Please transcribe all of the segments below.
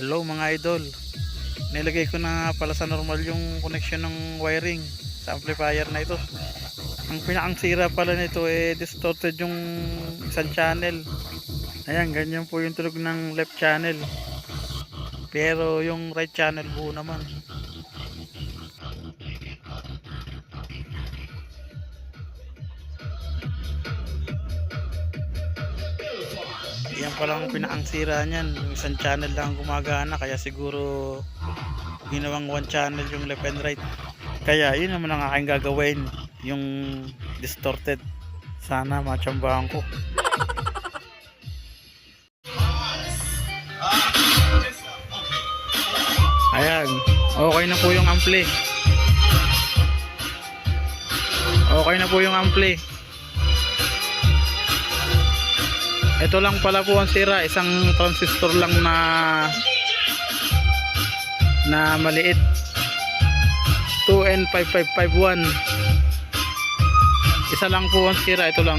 Hello mga idol, nilagay ko na pala sa normal yung connection ng wiring sa amplifier na ito. Ang pinakang sira pala nito distorted yung isang channel. Ayan, ganyan po yung tunog ng left channel, pero yung right channel buo naman. Yan palang pinakang sira niyan, yung isang channel lang gumagana, kaya siguro ginawang one channel yung left and right. Kaya yun naman ang aking gagawin, yung distorted. Sana matsambahan ko. Ayan, okay na po yung ampli. Okay na po yung ampli. Ito lang pala po ang sira, isang transistor lang na maliit, 2N5551. Isa lang po ang sira, ito lang.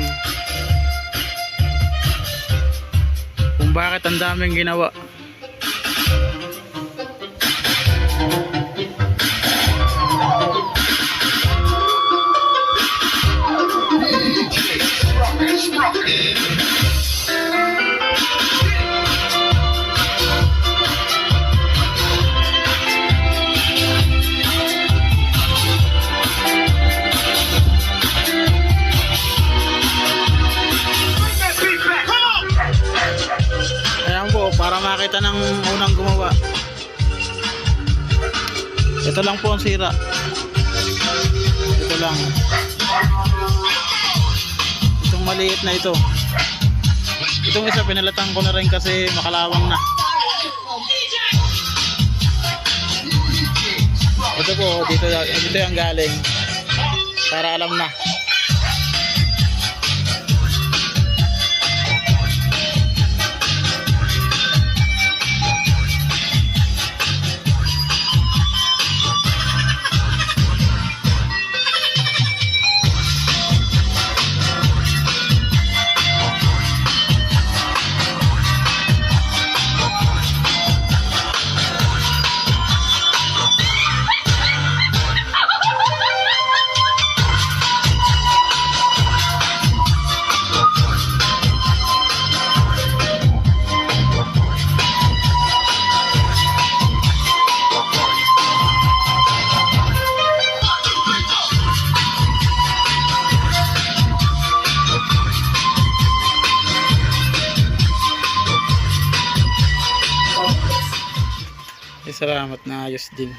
Kung bakit ang daming ginawa. Para makita ng unang gumawa, ito lang po ang sira, ito lang, itong maliit na ito. Itong isa pinalatan ko na rin kasi makalawang na. Ito po, dito yung galing, para alam na. Salamat, na ayos din.